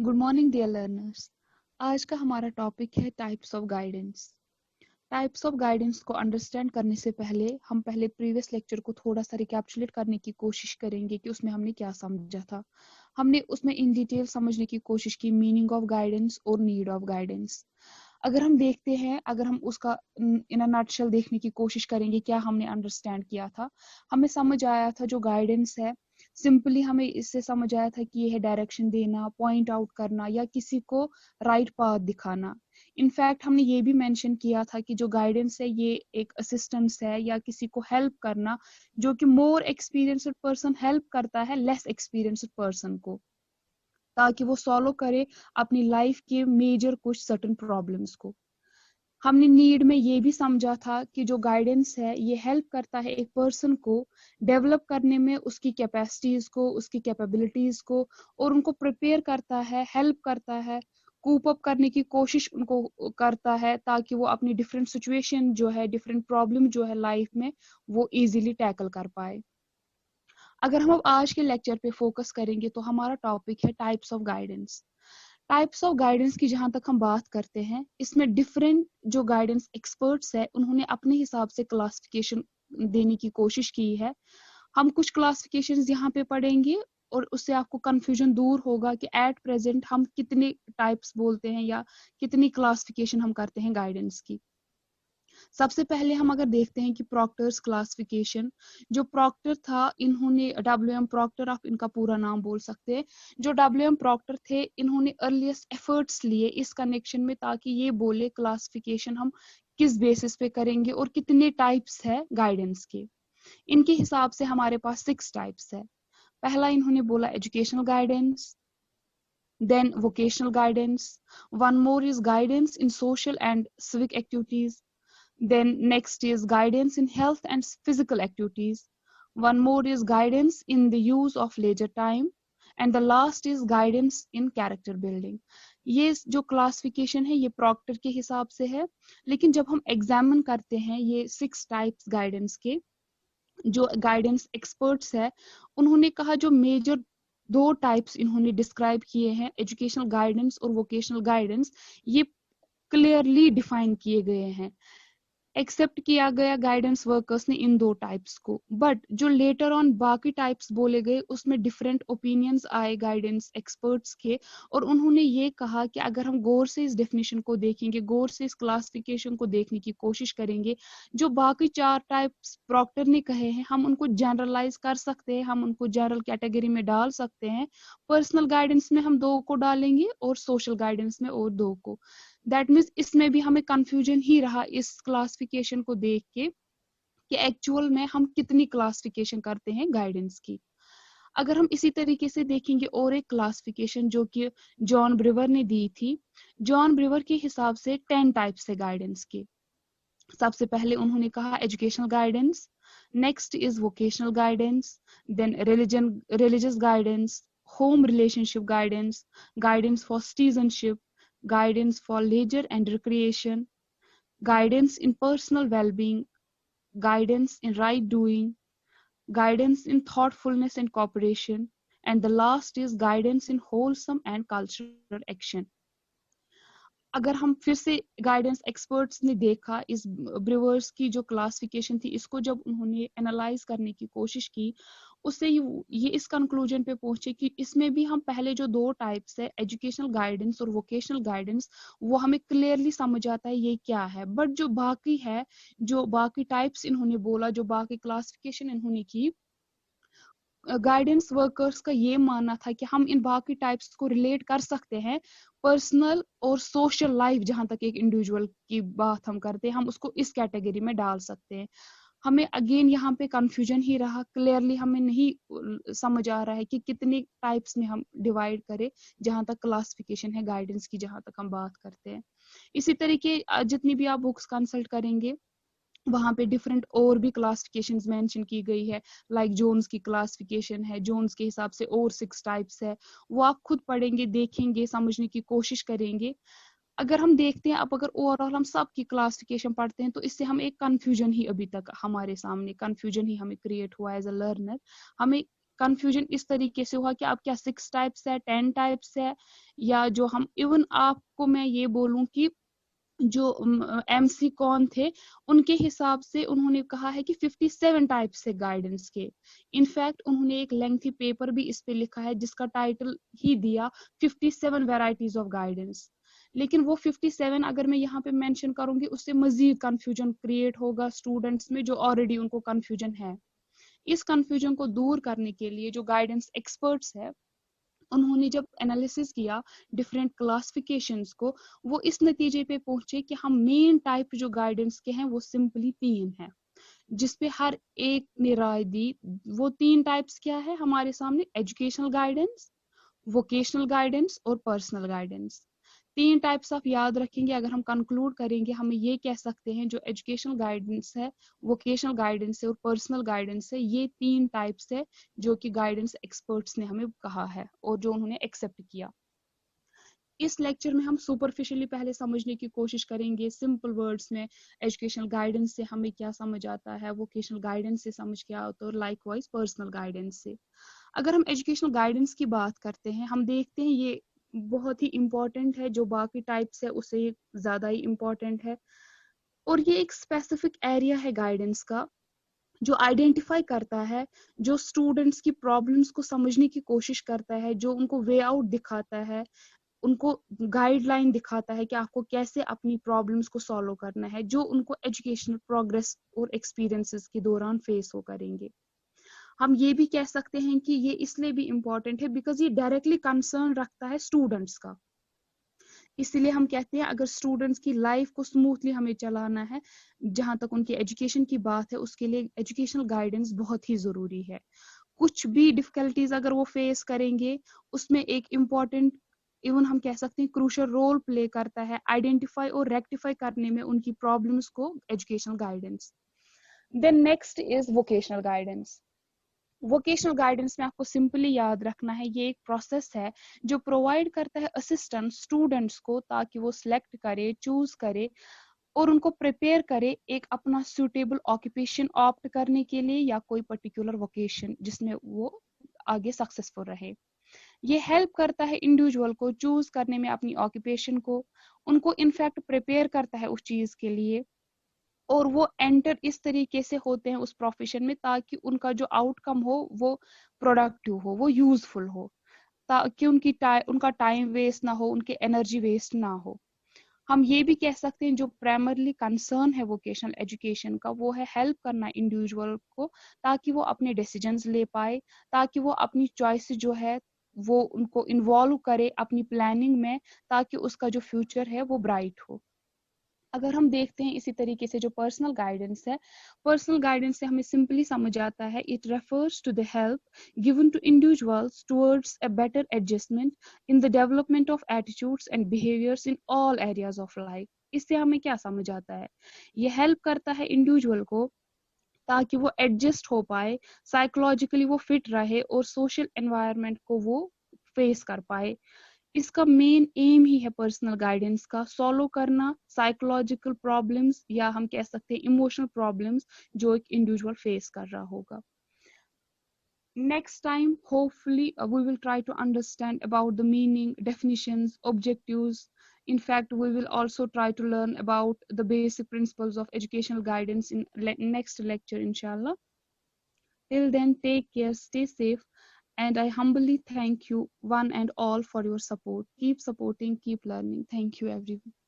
Good morning dear learners. आज का हमारा टॉपिक है types of guidance. Types of guidance को अंडरस्टैंड करने से पहले हम प्रीवियस लेक्चर को थोड़ा सा रिकैप्चुलेट करने की कोशिश करेंगे कि उसमें हमने क्या समझा था। हमने उसमें इन डिटेल समझने की कोशिश की मीनिंग ऑफ गाइडेंस और नीड ऑफ गाइडेंस। अगर हम देखते हैं, अगर हम उसका इन अ नटशेल देखने की कोशिश करेंगे क्या हमने अंडरस्टैंड किया था, हमें समझ आया था जो गाइडेंस है सिंपली हमें इससे समझ आया था कि यह है डायरेक्शन देना, पॉइंट आउट करना या किसी को राइट पाथ दिखाना। इनफैक्ट हमने ये भी मेंशन किया था कि जो गाइडेंस है ये एक असिस्टेंस है या किसी को हेल्प करना, जो कि मोर एक्सपीरियंस्ड पर्सन हेल्प करता है लेस एक्सपीरियंस्ड पर्सन को, ताकि वो सॉल्व करे अपनी लाइफ के मेजर कुछ सर्टेन प्रॉब्लम्स को। हमने नीड में ये भी समझा था कि जो गाइडेंस है ये हेल्प करता है एक पर्सन को डेवलप करने में, उसकी कैपेसिटीज को, उसकी कैपेबिलिटीज को, और उनको प्रिपेयर करता है, हेल्प करता है, कूप अप करने की कोशिश उनको करता है, ताकि वो अपनी डिफरेंट सिचुएशन जो है, डिफरेंट प्रॉब्लम जो है लाइफ में, वो इजीली टैकल कर पाए। अगर हम अब आज के लेक्चर पे फोकस करेंगे तो हमारा टॉपिक है types of guidance. Types of guidance की जहां तक हम बात करते हैं, इसमें डिफरेंट जो गाइडेंस एक्सपर्ट्स है उन्होंने अपने हिसाब से क्लासिफिकेशन देने की कोशिश की है। हम कुछ क्लासिफिकेशंस यहाँ पे पढ़ेंगे और उससे आपको कंफ्यूजन दूर होगा कि एट प्रेजेंट हम कितने टाइप्स बोलते हैं या कितनी क्लासिफिकेशन हम करते हैं गाइडेंस की। सबसे पहले हम अगर देखते हैं कि प्रॉक्टर्स क्लासिफिकेशन, जो प्रॉक्टर था इन्होंने डब्ल्यू एम प्रॉक्टर, आप इनका पूरा नाम बोल सकते हैं, जो डब्ल्यू एम प्रॉक्टर थे इन्होंने अर्लीस्ट एफर्ट्स लिए इस कनेक्शन में, ताकि ये बोले क्लासिफिकेशन हम किस बेसिस पे करेंगे और कितने टाइप्स है गाइडेंस के। इनके हिसाब से हमारे पास 6 टाइप्स है। पहला इन्होंने बोला educational guidance, then vocational guidance, one more is guidance in social and civic activities, then next is guidance in health and physical activities, one more is guidance in the use of leisure time, and the last is guidance in character building. ये जो classification है ये Procter के हिसाब से है, लेकिन जब हम एग्जामिन करते हैं ये 6 टाइप्स गाइडेंस के, जो गाइडेंस एक्सपर्ट्स है उन्होंने कहा जो मेजर 2 टाइप्स इन्होंने डिस्क्राइब किए हैं, एजुकेशनल गाइडेंस और वोकेशनल गाइडेंस, ये क्लियरली डिफाइन किए गए हैं। एक्सेप्ट किया गया गाइडेंस वर्कर्स ने इन 2 टाइप्स को, बट जो लेटर ऑन बाकी टाइप्स बोले गए उसमें डिफरेंट ओपिनियंस आए गाइडेंस एक्सपर्ट्स के, और उन्होंने ये कहा कि अगर हम गौर से इस डेफिनेशन को देखेंगे, गौर से इस क्लासिफिकेशन को देखने की कोशिश करेंगे, जो बाकी 4 टाइप्स प्रॉक्टर ने कहे हैं हम उनको जनरलाइज कर सकते हैं, हम उनको जनरल कैटेगरी में डाल सकते हैं। पर्सनल गाइडेंस में हम 2 को डालेंगे और सोशल गाइडेंस में और 2 को। दैट मीन्स इसमें भी हमें कंफ्यूजन ही रहा इस क्लासिफिकेशन को देख के कि एक्चुअल में हम कितनी क्लासिफिकेशन करते हैं गाइडेंस की। अगर हम इसी तरीके से देखेंगे और एक क्लासिफिकेशन जो कि जॉन ब्रिवर ने दी थी, जॉन ब्रिवर के हिसाब से 10 टाइप्स है गाइडेंस के। सबसे पहले उन्होंने कहा educational guidance, next is vocational guidance, then religious guidance, home relationship guidance, guidance for citizenship, guidance for leisure and recreation, guidance in personal well-being, guidance in right doing, guidance in thoughtfulness and cooperation, and the last is guidance in wholesome and cultural action. अगर हम फिर से guidance experts ने देखा इस ब्रिवर्स की जो classification थी, इसको जब उन्होंने एनालाइज करने की कोशिश की, उससे ये इस कंक्लूजन पे पहुंचे कि इसमें भी हम पहले जो 2 टाइप्स है एजुकेशनल गाइडेंस और वोकेशनल गाइडेंस, वो हमें क्लियरली समझ आता है ये क्या है, बट जो बाकी है, जो बाकी टाइप्स इन्होंने बोला, जो बाकी क्लासिफिकेशन इन्होंने की, गाइडेंस वर्कर्स का ये मानना था कि हम इन बाकी टाइप्स को रिलेट कर सकते हैं पर्सनल और सोशल लाइफ, जहां तक एक इंडिविजुअल की बात हम करते हैं हम उसको इस कैटेगरी में डाल सकते हैं। हमें अगेन यहाँ पे कंफ्यूजन ही रहा, क्लियरली हमें नहीं समझ आ रहा है कि कितने टाइप्स में हम डिवाइड करें, जहां तक क्लासिफिकेशन है गाइडेंस की, जहां तक हम बात करते हैं। इसी तरीके जितनी भी आप बुक्स कंसल्ट करेंगे वहां पे डिफरेंट और भी क्लासिफिकेशंस मेंशन की गई है, लाइक जोन्स की क्लासिफिकेशन है, जोन्स के हिसाब से और 6 टाइप्स है, वो आप खुद पढ़ेंगे, देखेंगे, समझने की कोशिश करेंगे। अगर हम देखते हैं, अब अगर ओवरऑल हम सब की क्लासिफिकेशन पढ़ते हैं तो इससे हम एक कंफ्यूजन ही, अभी तक हमारे सामने कंफ्यूजन ही हमें क्रिएट हुआ एज अ लर्नर। हमें कंफ्यूजन इस तरीके से हुआ कि अब क्या 6 टाइप्स है, 10 टाइप्स है, या जो हम इवन आपको मैं ये बोलूं कि जो MC कौन थे उनके हिसाब से उन्होंने कहा है कि 57 टाइप्स है गाइडेंस के। इनफैक्ट उन्होंने एक लेंथी पेपर भी इस पे लिखा है जिसका टाइटल ही दिया 57 वेराइटीज ऑफ गाइडेंस। लेकिन वो 57 अगर मैं यहाँ पे मेंशन करूंगी उससे मजीद कंफ्यूजन क्रिएट होगा स्टूडेंट्स में जो ऑलरेडी उनको कंफ्यूजन है। इस कंफ्यूजन को दूर करने के लिए जो गाइडेंस एक्सपर्ट्स है उन्होंने जब एनालिसिस किया डिफरेंट क्लासिफिकेशंस को, वो इस नतीजे पे पहुंचे कि हम मेन टाइप जो गाइडेंस के हैं वो सिंपली 3 हैं, जिसपे हर एक ने राय दी। वो 3 टाइप्स क्या है हमारे सामने? एजुकेशनल गाइडेंस, वोकेशनल गाइडेंस और पर्सनल गाइडेंस। 3 टाइप्स आप याद रखेंगे। अगर हम कंक्लूड करेंगे हम ये कह सकते हैं जो एजुकेशनल गाइडेंस है, वोकेशनल गाइडेंस है और पर्सनल गाइडेंस है, ये 3 टाइप्स है जो कि गाइडेंस एक्सपर्ट्स ने हमें कहा है और जो उन्होंने एक्सेप्ट किया। इस लेक्चर में हम सुपरफिशियली पहले समझने की कोशिश करेंगे सिंपल वर्ड्स में एजुकेशनल गाइडेंस से हमें क्या समझ आता है, वोकेशनल गाइडेंस से समझ क्या आता है और लाइकवाइज पर्सनल गाइडेंस से। अगर हम एजुकेशनल गाइडेंस की बात करते हैं हम देखते हैं ये बहुत ही इम्पोर्टेंट है, जो बाकी टाइप्स है उससे ज्यादा ही इम्पोर्टेंट है और ये एक स्पेसिफिक एरिया है गाइडेंस का जो आइडेंटिफाई करता है, जो स्टूडेंट्स की प्रॉब्लम्स को समझने की कोशिश करता है, जो उनको वे आउट दिखाता है, उनको गाइडलाइन दिखाता है कि आपको कैसे अपनी प्रॉब्लम्स को सॉल्व करना है, जो उनको एजुकेशनल प्रोग्रेस और एक्सपीरियंसेस के दौरान फेस हो करेंगे। हम ये भी कह सकते हैं कि ये इसलिए भी इम्पोर्टेंट है बिकॉज ये डायरेक्टली कंसर्न रखता है स्टूडेंट्स का। इसीलिए हम कहते हैं अगर स्टूडेंट्स की लाइफ को स्मूथली हमें चलाना है, जहां तक उनकी एजुकेशन की बात है, उसके लिए एजुकेशनल गाइडेंस बहुत ही जरूरी है। कुछ भी डिफिकल्टीज अगर वो फेस करेंगे उसमें एक इम्पॉर्टेंट इवन हम कह सकते हैं क्रूशियल रोल प्ले करता है आइडेंटिफाई और रेक्टिफाई करने में उनकी प्रॉब्लम्स को educational guidance. Then next is vocational guidance. Vocational guidance में आपको सिंपली याद रखना है ये एक प्रोसेस है जो प्रोवाइड करता है असिस्टेंस स्टूडेंट्स को ताकि वो सिलेक्ट करे, चूज करे और उनको प्रिपेयर करे एक अपना सूटेबल ऑक्यूपेशन ऑप्ट करने के लिए या कोई पर्टिकुलर वोकेशन जिसमें वो आगे सक्सेसफुल रहे। ये हेल्प करता है इंडिविजुअल को चूज करने में अपनी ऑक्यूपेशन को, उनको इनफैक्ट प्रिपेयर करता है उस चीज के लिए और वो एंटर इस तरीके से होते हैं उस प्रोफेशन में ताकि उनका जो आउटकम हो वो प्रोडक्टिव हो, वो यूजफुल हो, ताकि उनका टाइम वेस्ट ना हो, उनकी एनर्जी वेस्ट ना हो। हम ये भी कह सकते हैं जो प्राइमरली कंसर्न है वोकेशनल एजुकेशन का वो है हेल्प करना इंडिविजुअल को ताकि वो अपने डिसीजंस ले पाए, ताकि वो अपनी चॉइस जो है वो उनको इन्वॉल्व करे अपनी प्लानिंग में ताकि उसका जो फ्यूचर है वो ब्राइट हो। अगर हम देखते हैं इसी तरीके से जो पर्सनल गाइडेंस है, पर्सनल गाइडेंस से हमें सिंपली समझ आता है it refers to the help given to individuals towards a better adjustment in the development of attitudes and behaviours in all areas of life. इससे हमें क्या समझ आता है? ये हेल्प करता है इंडिविजुअल को ताकि वो एडजस्ट हो पाए, साइकोलॉजिकली वो फिट रहे और सोशल एनवायरनमेंट को वो फेस कर पाए। इसका मेन एम ही है पर्सनल गाइडेंस का सॉल्व करना साइकोलॉजिकल प्रॉब्लम्स या हम कह सकते हैं इमोशनल प्रॉब्लम्स जो एक इंडिविजुअल फेस कर रहा होगा। Next time, hopefully, we will try to understand about the meaning, definitions, objectives. In fact, we will also try to learn about the basic principles of educational guidance in next lecture, inshallah. Till then, take care, stay safe, and I humbly thank you, one and all, for your support. Keep supporting, keep learning. Thank you, everyone.